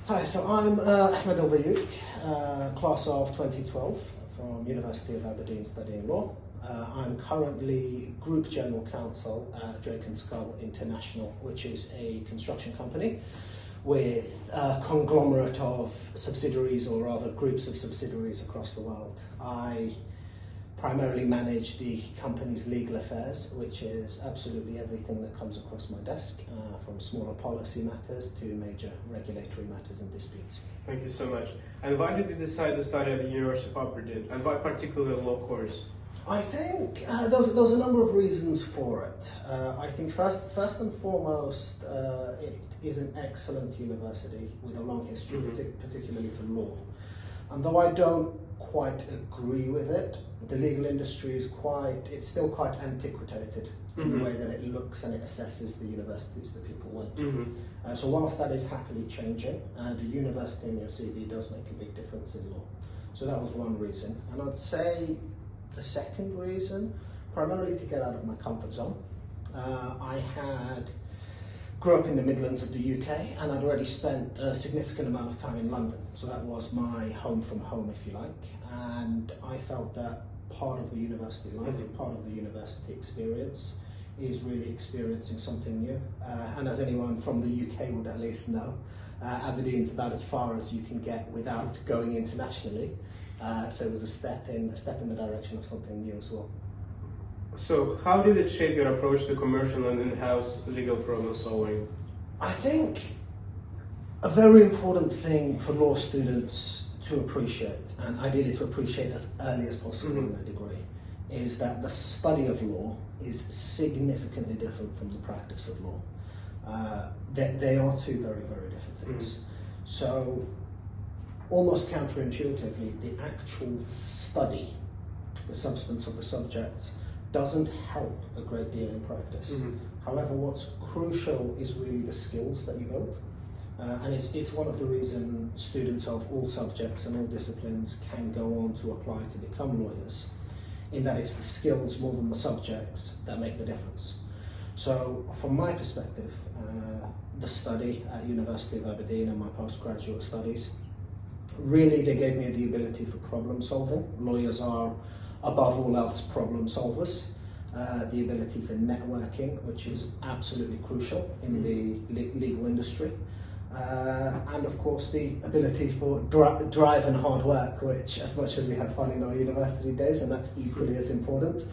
Hi, so I'm Ahmed El-Bayouk, class of 2012 from University of Aberdeen studying law. I'm currently Group General Counsel at Scull International, which is a construction company with a conglomerate of subsidiaries, or rather groups of subsidiaries across the world. I primarily manage the company's legal affairs, which is absolutely everything that comes across my desk, from smaller policy matters to major regulatory matters and disputes. Thank you so much. And why did you decide to study at the University of Aberdeen, and why particularly law course? I think there's a number of reasons for it. I think first and foremost, it is an excellent university with a long history, particularly for law. And though I don't quite agree with it, the legal industry is it's still quite antiquated in the way that it looks and it assesses the universities that people went to. So whilst that is happily changing, the university in your CV does make a big difference in law. So that was one reason. And I'd say the second reason, primarily to get out of my comfort zone. I grew up in the Midlands of the UK, and I'd already spent a significant amount of time in London. So that was my home from home, if you like. And I felt that part of the university life, part of the university experience, is really experiencing something new. And as anyone from the UK would at least know, Aberdeen's about as far as you can get without going internationally. So it was a step in the direction of something new as well. So how did it shape your approach to commercial and in-house legal problem solving? I think a very important thing for law students to appreciate, and ideally to appreciate as early as possible in their degree, is that the study of law is significantly different from the practice of law. They are two very, very different things. So almost counterintuitively, the actual study, the substance of the subjects, doesn't help a great deal in practice. However, what's crucial is really the skills that you build. And it's one of the reasons students of all subjects and all disciplines can go on to apply to become lawyers, in that it's the skills more than the subjects that make the difference. So from my perspective, the study at University of Aberdeen and my postgraduate studies, really they gave me the ability for problem solving. Lawyers are, above all else, problem solvers. The ability for networking, which is absolutely crucial in the legal industry. And of course the ability for drive and hard work, which, as much as we have fun in our university days, and that's equally as important,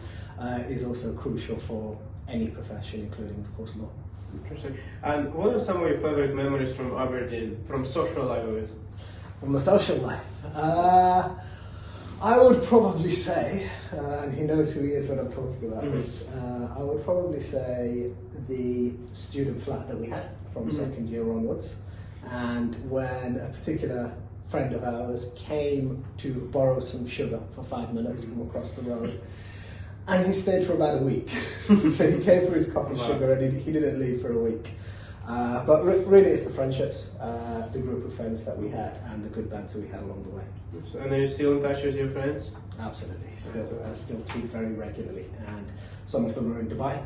is also crucial for any profession, including of course law. Interesting. And what are some of your favorite memories from Aberdeen, from social life? From the social life? I would probably say, and he knows who he is when I'm talking about this, I would probably say the student flat that we had from second year onwards. And when a particular friend of ours came to borrow some sugar for 5 minutes from across the road, and he stayed for about a week. So he came for his cup of sugar and he didn't leave for a week. But really it's the friendships, the group of friends that we had, and the good banter we had along the way. And are you still in touch with your friends? Absolutely, still speak very regularly, and some of them are in Dubai,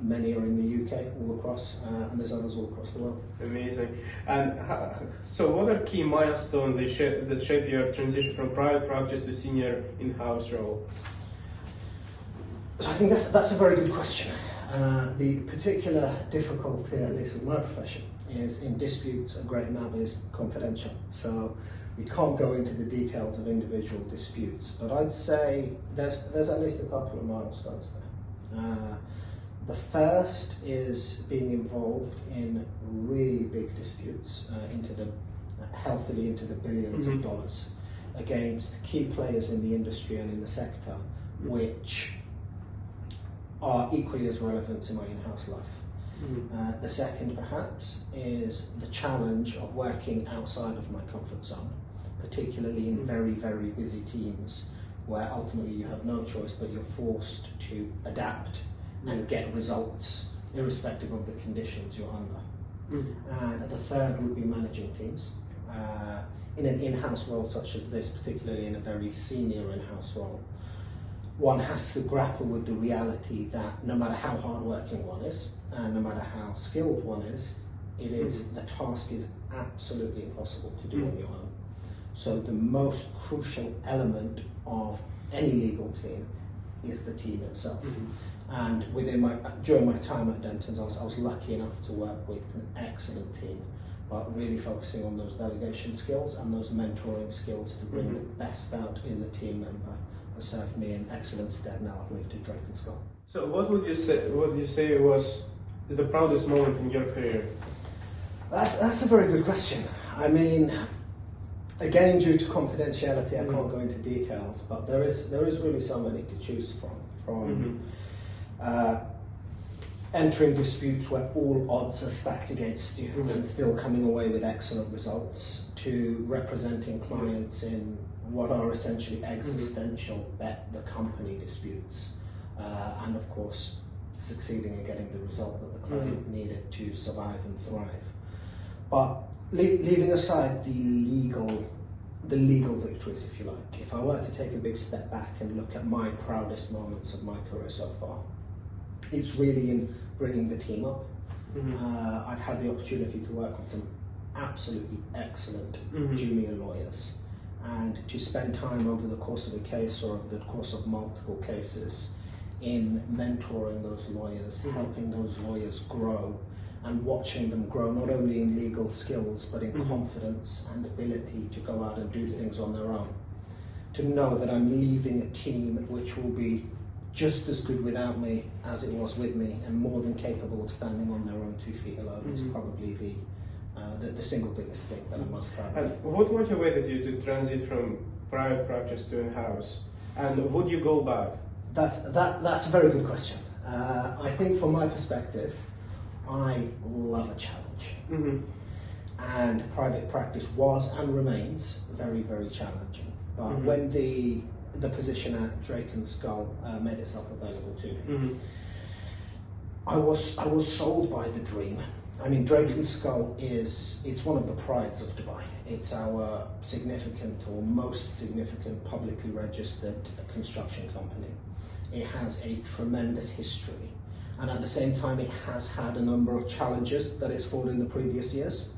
many are in the UK, all across, and there's others all across the world. Amazing. And so what are key milestones that shape your transition from private practice to senior in-house role? So I think that's a very good question. The particular difficulty, at least with my profession, is in disputes a great amount is confidential. So we can't go into the details of individual disputes, but I'd say there's at least a couple of milestones there. The first is being involved in really big disputes, healthily into the billions of dollars, against key players in the industry and in the sector, which are equally as relevant to my in-house life. The second, perhaps, is the challenge of working outside of my comfort zone, particularly in very, very busy teams, where ultimately you have no choice but you're forced to adapt and get results, irrespective of the conditions you're under. And the third would be managing teams. In an in-house role such as this, particularly in a very senior in-house role, one has to grapple with the reality that no matter how hardworking one is, and no matter how skilled one is, It is the task is absolutely impossible to do on your own. So the most crucial element of any legal team is the team itself. And during my time at Denton's, I was lucky enough to work with an excellent team, but really focusing on those delegation skills and those mentoring skills to bring the best out in the team member has served me in excellent stead now I've moved to Drake and Scull. So what would you say is the proudest moment in your career? That's a very good question. I mean, again, due to confidentiality, I can't go into details, but there is really so many to choose from entering disputes where all odds are stacked against you and still coming away with excellent results, to representing clients in what are essentially existential bet the company disputes, and of course succeeding in getting the result that the client needed to survive and thrive. But leaving aside the legal victories, if you like, if I were to take a big step back and look at my proudest moments of my career so far, it's really in bringing the team up. I've had the opportunity to work with some absolutely excellent junior lawyers, and to spend time over the course of a case or over the course of multiple cases in mentoring those lawyers, helping those lawyers grow, and watching them grow not only in legal skills but in confidence and ability to go out and do things on their own. To know that I'm leaving a team which will be just as good without me as it was with me, and more than capable of standing on their own 2 feet alone, is probably the single biggest thing that I'm most proud of. And what motivated you to transit from private practice to in-house? And would you go back? That's a very good question. I think from my perspective, I love a challenge. And private practice was and remains very, very challenging. But when the position at Drake and Scull made itself available to me, I was sold by the dream. I mean, Drake and Scull it's one of the prides of Dubai. It's our significant or most significant publicly registered construction company. It has a tremendous history, and at the same time it has had a number of challenges that it's fought in the previous years.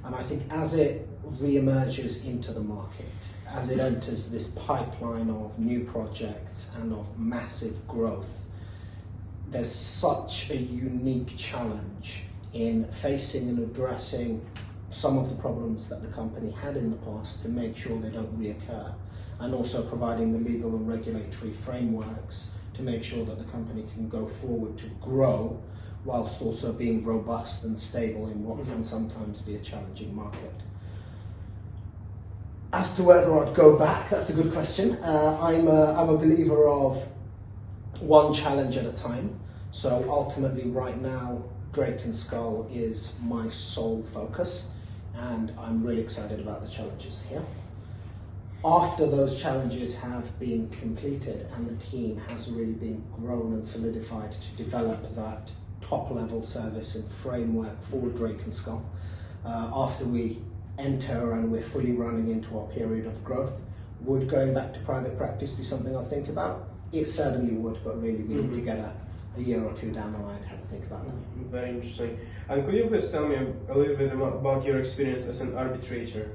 And I think as it re-emerges into the market, as it enters this pipeline of new projects and of massive growth, there's such a unique challenge in facing and addressing some of the problems that the company had in the past to make sure they don't reoccur, and also providing the legal and regulatory frameworks to make sure that the company can go forward to grow whilst also being robust and stable in what can sometimes be a challenging market. As to whether I'd go back, that's a good question. I'm a believer of one challenge at a time. So ultimately right now, Drake and Scull is my sole focus, and I'm really excited about the challenges here. After those challenges have been completed and the team has really been grown and solidified to develop that top level service and framework for Drake and Scull, after we enter and we're fully running into our period of growth, would going back to private practice be something I'll think about? It certainly would, but really we need to get a year or two down the line to have a think about that. Very interesting. And could you please tell me a little bit about your experience as an arbitrator?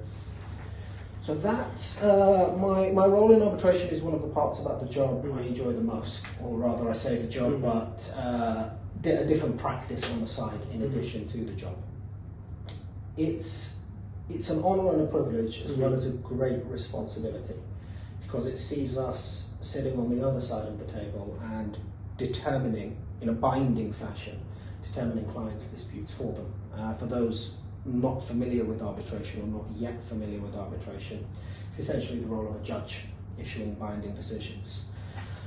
So that's my role in arbitration is one of the parts about the job I enjoy the most, or rather I say the job, but a different practice on the side in addition to the job. It's an honour and a privilege as well as a great responsibility, because it sees us sitting on the other side of the table and determining, in a binding fashion, determining clients' disputes for them. For those not familiar with arbitration or not yet familiar with arbitration, it's essentially the role of a judge issuing binding decisions.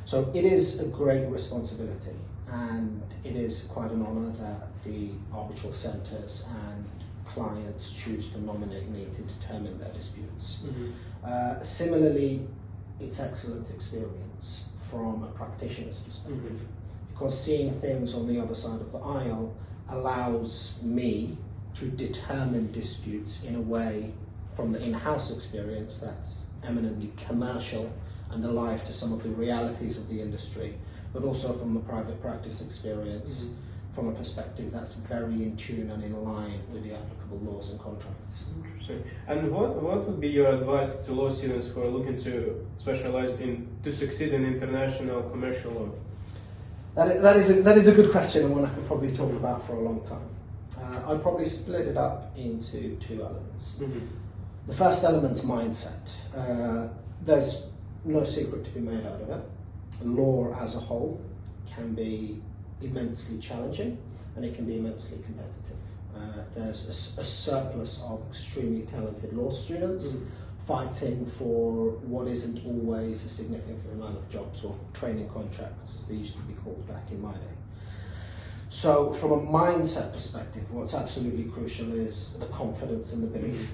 So it is a great responsibility, and it is quite an honour that the arbitral centres and clients choose to nominate me to determine their disputes. Similarly, it's excellent experience from a practitioner's perspective, because seeing things on the other side of the aisle allows me to determine disputes in a way from the in-house experience that's eminently commercial and alive to some of the realities of the industry, but also from the private practice experience from a perspective that's very in tune and in line with the applicable laws and contracts. Interesting. And what would be your advice to law students who are looking to specialize to succeed in international commercial law? That is a good question, and one I could probably talk about for a long time. I'd probably split it up into two elements. Mm-hmm. The first element's mindset. There's no secret to be made out of it. Law as a whole can be immensely challenging, and it can be immensely competitive. There's a surplus of extremely talented law students fighting for what isn't always a significant amount of jobs or training contracts, as they used to be called back in my day. So from a mindset perspective, what's absolutely crucial is the confidence and the belief,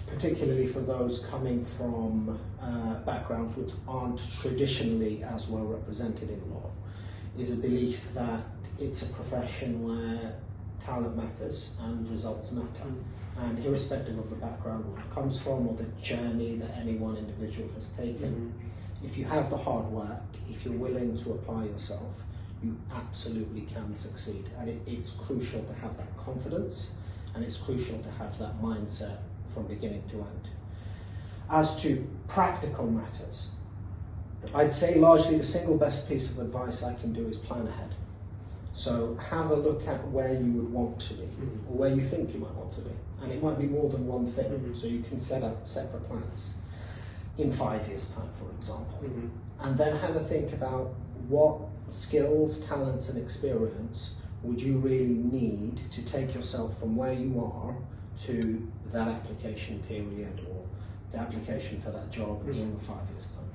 particularly for those coming from backgrounds which aren't traditionally as well represented in law, is a belief that it's a profession where talent matters and results matter. And irrespective of the background one comes from or the journey that any one individual has taken, if you have the hard work, if you're willing to apply yourself, you absolutely can succeed. And it's crucial to have that confidence, and it's crucial to have that mindset from beginning to end. As to practical matters, I'd say largely the single best piece of advice I can do is plan ahead. So have a look at where you would want to be, or where you think you might want to be. And it might be more than one thing, so you can set up separate plans in 5 years' time, for example. And then have a think about what skills, talents and experience would you really need to take yourself from where you are to that application period or the application for that job in 5 years' time.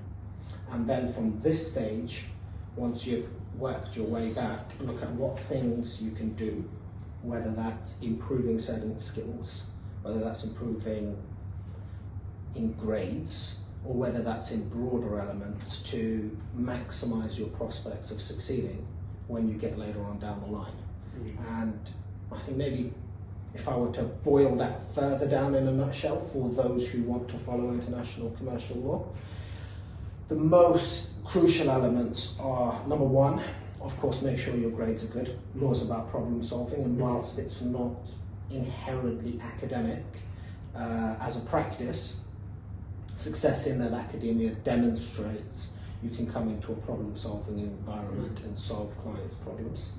And then from this stage, once you've worked your way back, look at what things you can do, whether that's improving certain skills, whether that's improving in grades, or whether that's in broader elements to maximize your prospects of succeeding when you get later on down the line. And I think maybe if I were to boil that further down in a nutshell for those who want to follow international commercial law, the most crucial elements are, number one, of course, make sure your grades are good. Law's about problem solving, and whilst it's not inherently academic, as a practice, success in that academia demonstrates you can come into a problem solving environment and solve clients' problems.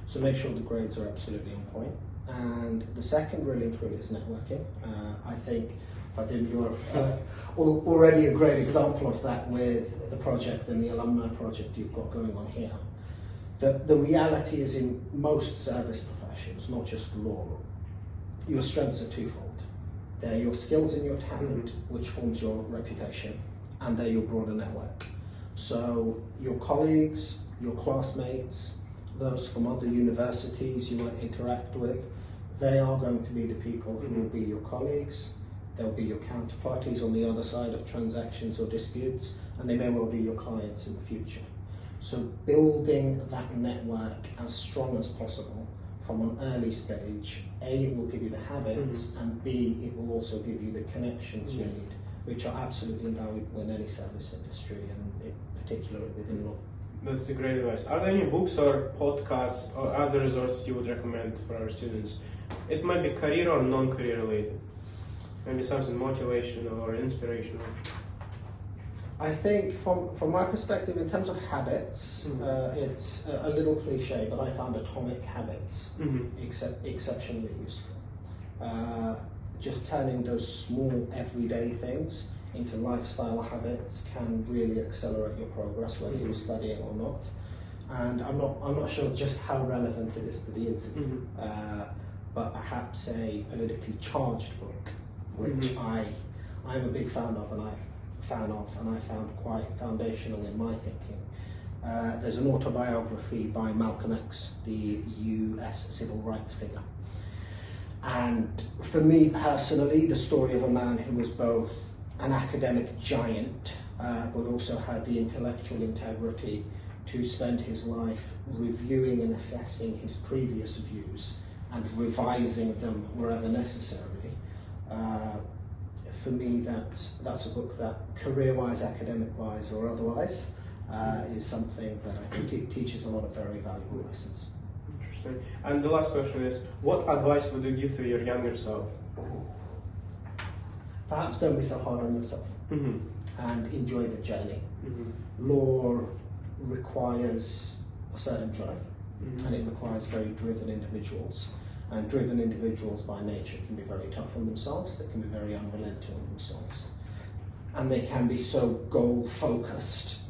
So make sure the grades are absolutely on point. And the second really and truly is networking. I think you're already a great example of that with the project and the alumni project you've got going on here. The reality is in most service professions, not just law, your strengths are twofold. They're your skills and your talent, which forms your reputation, and they're your broader network. So your colleagues, your classmates, those from other universities you will interact with, they are going to be the people who will be your colleagues. They'll be your counterparties on the other side of transactions or disputes, and they may well be your clients in the future. So building that network as strong as possible from an early stage, A, it will give you the habits, and B, it will also give you the connections you need, which are absolutely invaluable in any service industry, and particularly within law. That's a great advice. Are there any books or podcasts or other resources you would recommend for our students? It might be career or non-career related. Maybe something motivational or inspirational. I think from my perspective, in terms of habits, it's a little cliche, but I found Atomic Habits exceptionally useful. Just turning those small everyday things into lifestyle habits can really accelerate your progress, whether you're studying or not. And I'm not sure just how relevant it is to the interview, but perhaps a politically charged book, which I'm a big fan of, and I found quite foundational in my thinking. There's an autobiography by Malcolm X, the US civil rights figure. And for me personally, the story of a man who was both an academic giant, but also had the intellectual integrity to spend his life reviewing and assessing his previous views and revising them wherever necessary. For me, that's a book that, career-wise, academic-wise, or otherwise, is something that I think it teaches a lot of very valuable lessons. Interesting. And the last question is, what advice would you give to your younger self? Perhaps don't be so hard on yourself and enjoy the journey. Law requires a certain drive and it requires very driven individuals. And driven individuals by nature can be very tough on themselves, they can be very unrelenting on themselves. And they can be so goal-focused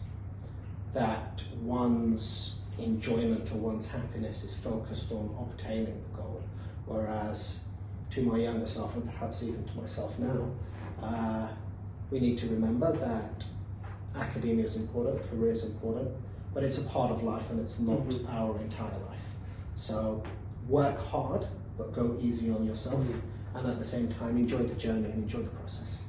that one's enjoyment or one's happiness is focused on obtaining the goal. Whereas to my younger self, and perhaps even to myself now, we need to remember that academia is important, career is important, but it's a part of life and it's not our entire life. So work hard, but go easy on yourself, and at the same time enjoy the journey and enjoy the process.